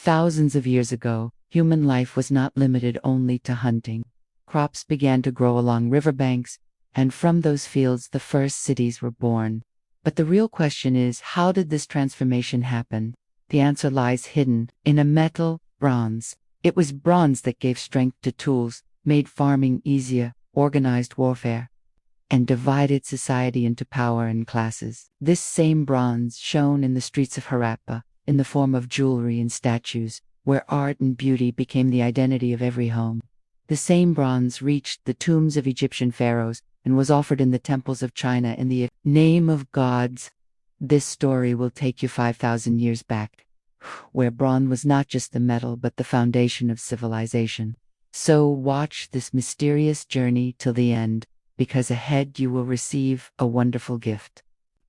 Thousands of years ago, human life was not limited only to hunting. Crops began to grow along riverbanks, and from those fields the first cities were born. But the real question is, how did this transformation happen? The answer lies hidden in a metal, bronze. It was bronze that gave strength to tools, made farming easier, organized warfare, and divided society into power and classes. This same bronze shone in the streets of Harappa, in the form of jewelry and statues, where art and beauty became the identity of every home. The same bronze reached the tombs of Egyptian pharaohs and was offered in the temples of China in the name of gods. This story will take you 5,000 years back, where bronze was not just the metal but the foundation of civilization. So watch this mysterious journey till the end, because ahead you will receive a wonderful gift.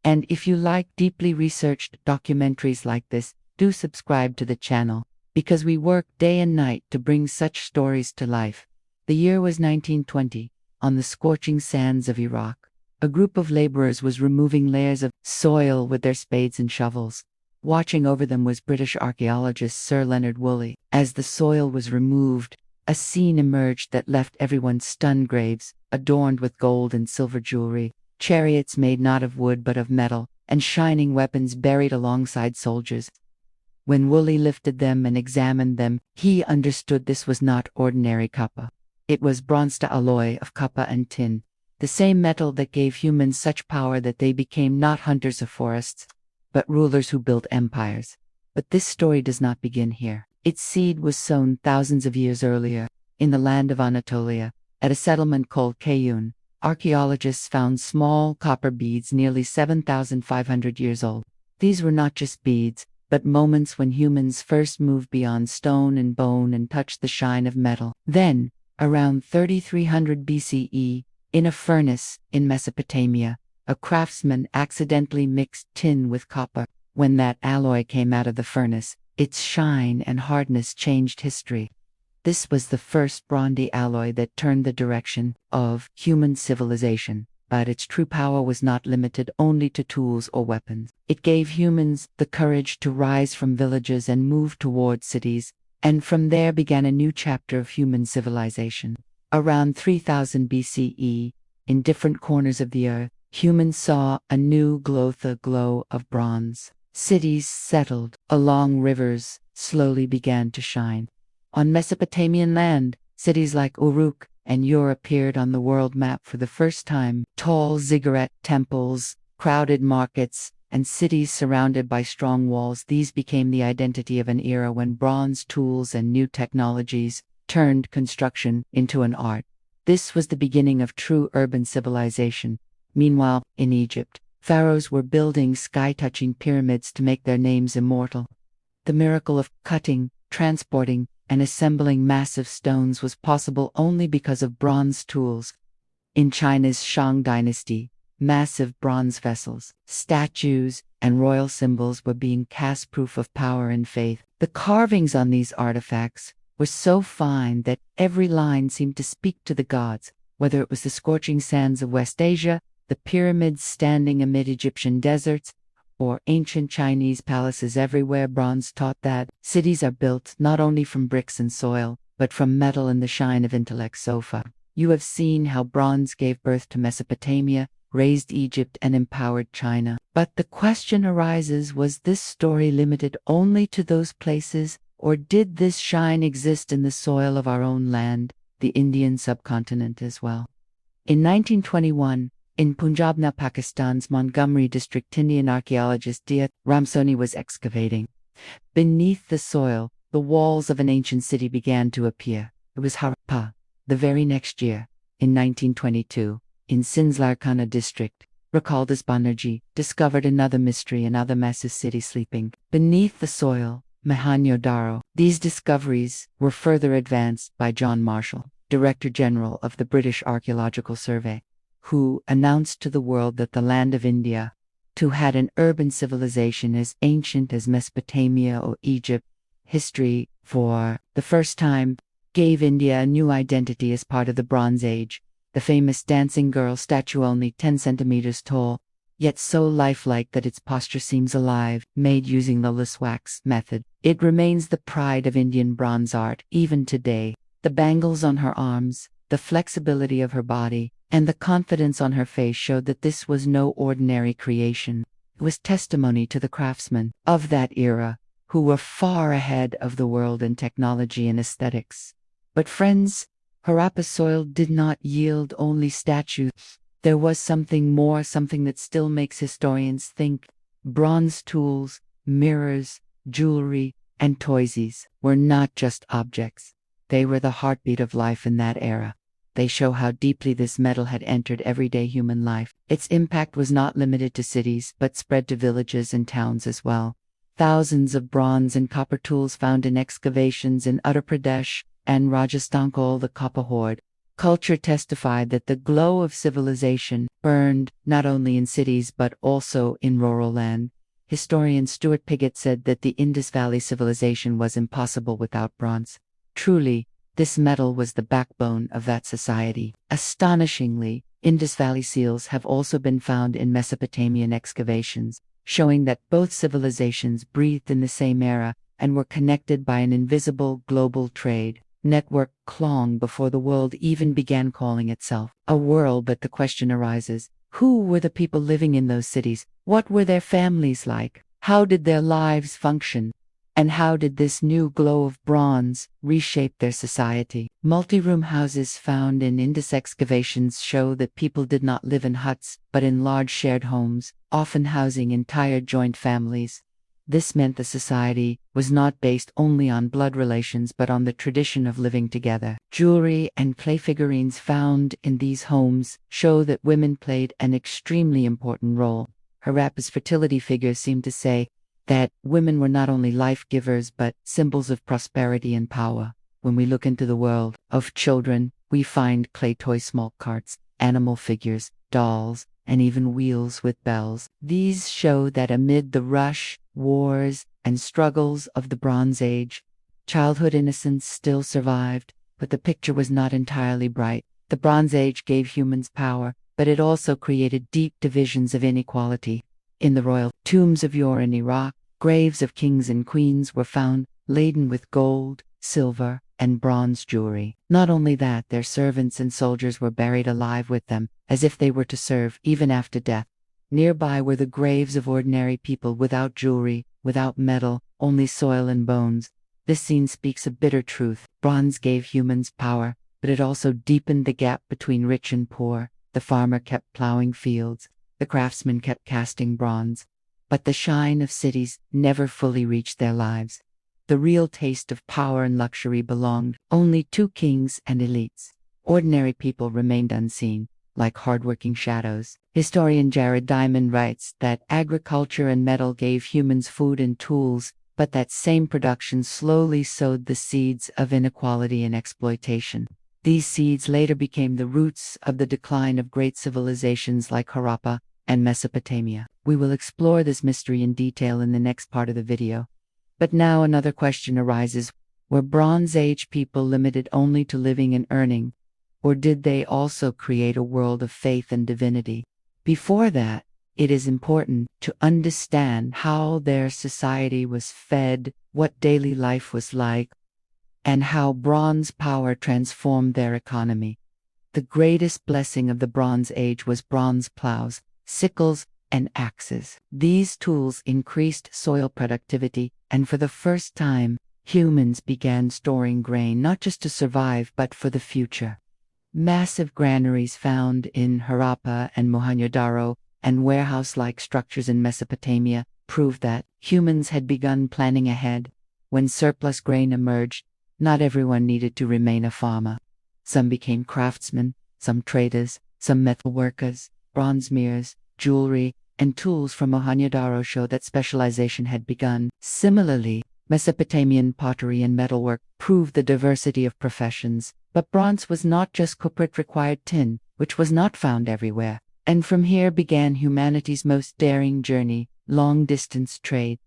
And if you like deeply researched documentaries like this, do subscribe to the channel, because we work day and night to bring such stories to life. The year was 1920. On the scorching sands of Iraq, a group of laborers was removing layers of soil with their spades and shovels. Watching over them was British archaeologist Sir Leonard Woolley. As the soil was removed, a scene emerged that left everyone stunned. Graves, adorned with gold and silver jewelry, chariots made not of wood but of metal, and shining weapons buried alongside soldiers. When Woolley lifted them and examined them, he understood this was not ordinary copper. It was bronze alloy of copper and tin, the same metal that gave humans such power that they became not hunters of forests, but rulers who built empires. But this story does not begin here. Its seed was sown thousands of years earlier, in the land of Anatolia, at a settlement called Cayun. Archaeologists found small copper beads nearly 7,500 years old. These were not just beads, but moments when humans first moved beyond stone and bone and touched the shine of metal. Then, around 3300 BCE, in a furnace in Mesopotamia, a craftsman accidentally mixed tin with copper. When that alloy came out of the furnace, its shine and hardness changed history. This was the first bronze alloy that turned the direction of human civilization. But its true power was not limited only to tools or weapons. It gave humans the courage to rise from villages and move toward cities, and from there began a new chapter of human civilization. Around 3000 BCE, in different corners of the earth, humans saw a new the glow of bronze. Cities settled along rivers slowly began to shine. On Mesopotamian land, cities like Uruk and Ur appeared on the world map for the first time. Tall ziggurat temples, crowded markets, and cities surrounded by strong walls, these became the identity of an era when bronze tools and new technologies turned construction into an art. This was the beginning of true urban civilization. Meanwhile, in Egypt, pharaohs were building sky-touching pyramids to make their names immortal. The miracle of cutting, transporting, and assembling massive stones was possible only because of bronze tools. In China's Shang dynasty, massive bronze vessels, statues, and royal symbols were being cast, proof of power and faith. The carvings on these artifacts were so fine that every line seemed to speak to the gods, whether it was the scorching sands of West Asia, the pyramids standing amid Egyptian deserts, or ancient Chinese palaces everywhere. Bronze taught that cities are built not only from bricks and soil, but from metal and the shine of intellect. So far, you have seen how bronze gave birth to Mesopotamia, raised Egypt, and empowered China. But the question arises, was this story limited only to those places, or did this shine exist in the soil of our own land, the Indian subcontinent as well? In 1921, in Punjab, Pakistan's Montgomery district, Indian archaeologist D. Ramsoni was excavating. Beneath the soil, the walls of an ancient city began to appear. It was Harappa. The very next year, in 1922, in Sinslarkhana district, Rakhigarhi Banerjee discovered another mystery, another massive city sleeping beneath the soil, Mohenjo-Daro. These discoveries were further advanced by John Marshall, Director General of the British Archaeological Survey, who announced to the world that the land of India, too, had an urban civilization as ancient as Mesopotamia or Egypt. History, for the first time, gave India a new identity as part of the Bronze Age. The famous dancing girl statue, only 10 centimeters tall, yet so lifelike that its posture seems alive, made using the less wax method. It remains the pride of Indian bronze art even today. The bangles on her arms, the flexibility of her body, and the confidence on her face showed that this was no ordinary creation. It was testimony to the craftsmen of that era, who were far ahead of the world in technology and aesthetics. But friends, Harappa's soil did not yield only statues. There was something more, something that still makes historians think. Bronze tools, mirrors, jewelry, and toises were not just objects. They were the heartbeat of life in that era. They show how deeply this metal had entered everyday human life. Its impact was not limited to cities, but spread to villages and towns as well. Thousands of bronze and copper tools found in excavations in Uttar Pradesh and Rajasthan called the Copper Hoard. Culture testified that the glow of civilization burned not only in cities but also in rural land. Historian Stuart Piggott said that the Indus Valley Civilization was impossible without bronze. Truly, this metal was the backbone of that society. Astonishingly, Indus Valley seals have also been found in Mesopotamian excavations, showing that both civilizations breathed in the same era and were connected by an invisible global trade network long before the world even began calling itself a world. But the question arises, who were the people living in those cities? What were their families like? How did their lives function? And how did this new glow of bronze reshape their society? Multi-room houses found in Indus excavations show that people did not live in huts, but in large shared homes, often housing entire joint families. This meant the society was not based only on blood relations but on the tradition of living together. Jewelry and clay figurines found in these homes show that women played an extremely important role. Harappa's fertility figures seem to say that women were not only life givers but symbols of prosperity and power. When we look into the world of children, we find clay toy small carts, animal figures, dolls, and even wheels with bells. These show that amid the rush, wars, and struggles of the Bronze Age, childhood innocence still survived, but the picture was not entirely bright. The Bronze Age gave humans power, but it also created deep divisions of inequality. In the royal tombs of yore in Iraq, graves of kings and queens were found laden with gold, silver, and bronze jewelry. Not only that, their servants and soldiers were buried alive with them, as if they were to serve even after death. Nearby were the graves of ordinary people without jewelry, without metal, only soil and bones. This scene speaks a bitter truth. Bronze gave humans power, but it also deepened the gap between rich and poor. The farmer kept plowing fields. The craftsmen kept casting bronze. But the shine of cities never fully reached their lives. The real taste of power and luxury belonged only to kings and elites. Ordinary people remained unseen, like hardworking shadows. Historian Jared Diamond writes that agriculture and metal gave humans food and tools, but that same production slowly sowed the seeds of inequality and exploitation. These seeds later became the roots of the decline of great civilizations like Harappa and Mesopotamia. We will explore this mystery in detail in the next part of the video. But now another question arises. Were Bronze Age people limited only to living and earning, or did they also create a world of faith and divinity? Before that, it is important to understand how their society was fed, what daily life was like, and how bronze power transformed their economy. The greatest blessing of the Bronze Age was bronze plows, sickles, and axes. These tools increased soil productivity, and for the first time, humans began storing grain not just to survive but for the future. Massive granaries found in Harappa and Mohenjo-Daro and warehouse-like structures in Mesopotamia proved that humans had begun planning ahead. When surplus grain emerged, not everyone needed to remain a farmer. Some became craftsmen, some traders, some metal workers. Bronze mirrors, jewelry, and tools from Mohenjo-Daro show that specialization had begun. Similarly, Mesopotamian pottery and metalwork proved the diversity of professions. But bronze was not just copper, it required tin, which was not found everywhere. And from here began humanity's most daring journey, long-distance trade.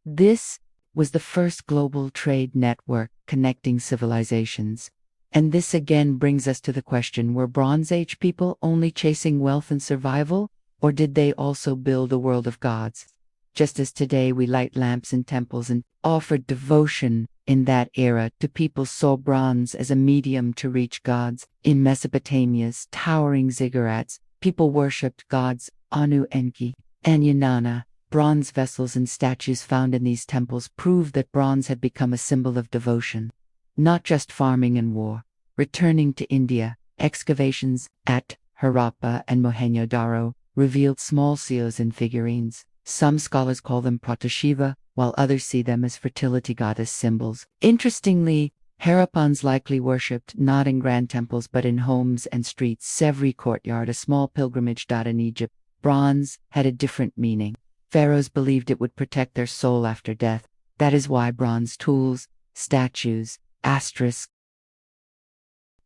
This was the first global trade network connecting civilizations. And this again brings us to the question, were Bronze Age people only chasing wealth and survival, Or did they also build a world of gods? Just as today we light lamps in temples and offer devotion, in that era, to people saw bronze as a medium to reach gods. In Mesopotamia's towering ziggurats, people worshipped gods Anu Enki and Inanna. Bronze vessels and statues found in these temples prove that bronze had become a symbol of devotion, not just farming and war. Returning to India, excavations at Harappa and Mohenjo-Daro revealed small seals and figurines. Some scholars call them Pratashiva, while others see them as fertility goddess symbols. Interestingly, Harappans likely worshipped not in grand temples but in homes and streets. Every courtyard, a small pilgrimage. In Egypt, bronze had a different meaning. Pharaohs believed it would protect their soul after death. That is why bronze tools, statues, asterisks,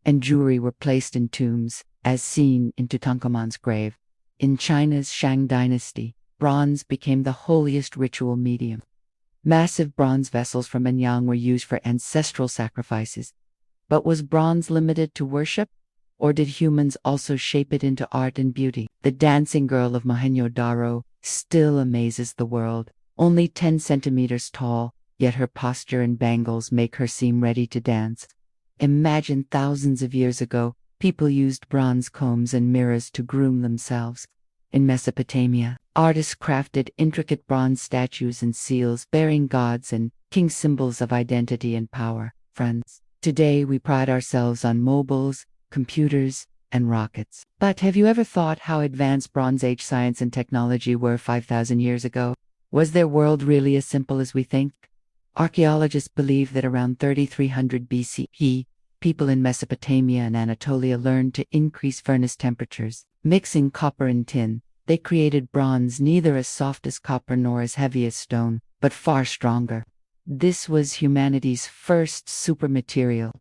and jewelry were placed in tombs, as seen in Tutankhamun's grave. In China's Shang dynasty, bronze became the holiest ritual medium. Massive bronze vessels from Anyang were used for ancestral sacrifices. But was bronze limited to worship? Or did humans also shape it into art and beauty? The dancing girl of Mohenjo-Daro still amazes the world. Only 10 centimeters tall, yet her posture and bangles make her seem ready to dance. Imagine thousands of years ago, people used bronze combs and mirrors to groom themselves. In Mesopotamia, artists crafted intricate bronze statues and seals bearing gods and kings, symbols of identity and power. Friends, today we pride ourselves on mobiles, computers, and rockets. But have you ever thought how advanced Bronze Age science and technology were 5,000 years ago? Was their world really as simple as we think? Archaeologists believe that around 3300 BCE, people in Mesopotamia and Anatolia learned to increase furnace temperatures. Mixing copper and tin, they created bronze neither as soft as copper nor as heavy as stone, but far stronger. This was humanity's first supermaterial.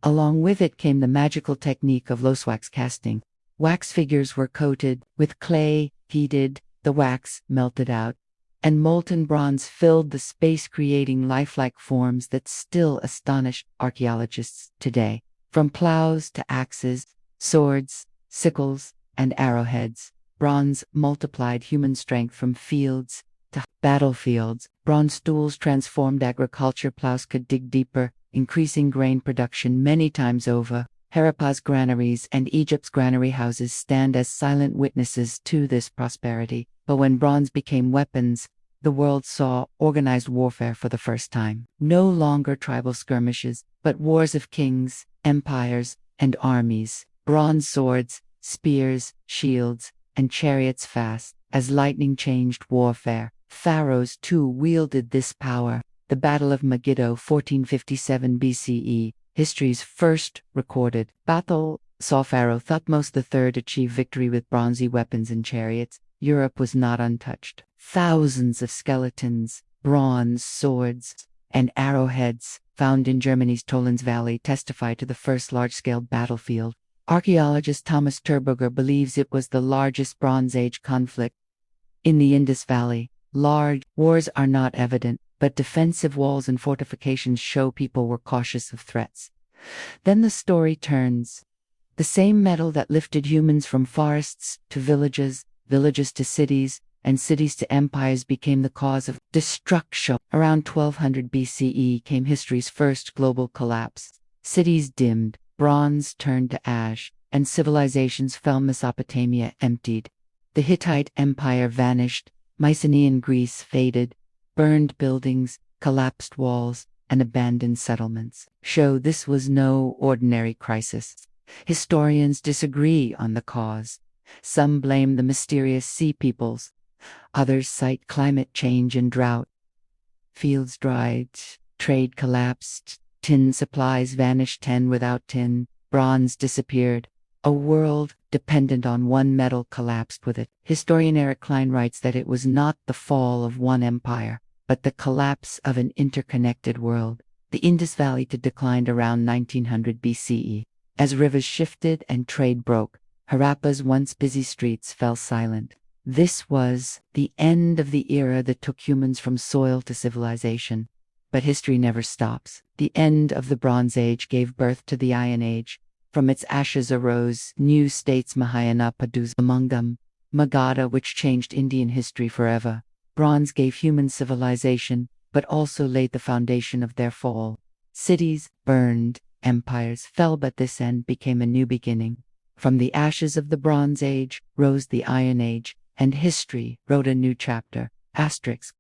Along with it came the magical technique of lose-wax casting. Wax figures were coated with clay, heated, the wax melted out, and molten bronze filled the space, creating lifelike forms that still astonish archaeologists today. From plows to axes, swords, sickles, and arrowheads, bronze multiplied human strength. From fields to battlefields, bronze tools transformed agriculture. Plows could dig deeper, increasing grain production many times over. Harappa's granaries and Egypt's granary houses stand as silent witnesses to this prosperity. But when bronze became weapons, the world saw organized warfare for the first time. No longer tribal skirmishes, but wars of kings, empires, and armies. Bronze swords, spears, shields, and chariots, fast as lightning, changed warfare. Pharaohs too wielded this power. The Battle of Megiddo, 1457 BCE, history's first recorded battle, saw Pharaoh Thutmose III achieve victory with bronzy weapons and chariots. Europe was not untouched. Thousands of skeletons, bronze swords, and arrowheads found in Germany's Tollens Valley testify to the first large-scale battlefield. Archaeologist Thomas Terburger believes it was the largest Bronze Age conflict in the Indus Valley. Large wars are not evident, but defensive walls and fortifications show people were cautious of threats. Then the story turns. The same metal that lifted humans from forests to villages, villages to cities, and cities to empires became the cause of destruction. Around 1200 BCE came history's first global collapse. Cities dimmed, bronze turned to ash, and civilizations fell. Mesopotamia emptied. The Hittite Empire vanished. Mycenaean Greece faded. Burned buildings, collapsed walls, and abandoned settlements show this was no ordinary crisis. Historians disagree on the cause. Some blame the mysterious sea peoples. Others cite climate change and drought. Fields dried, trade collapsed, tin supplies vanished. Without tin, bronze disappeared. A world dependent on one metal collapsed with it. Historian Eric Klein writes that it was not the fall of one empire, but the collapse of an interconnected world. The Indus Valley declined around 1900 BCE. As rivers shifted and trade broke, Harappa's once busy streets fell silent. This was the end of the era that took humans from soil to civilization. But history never stops. The end of the Bronze Age gave birth to the Iron Age. From its ashes arose new states, Mahayana Padus among them. Magadha, which changed Indian history forever. Bronze gave human civilization, but also laid the foundation of their fall. Cities burned, empires fell, but this end became a new beginning. From the ashes of the Bronze Age rose the Iron Age, and history wrote a new chapter. Asterisk.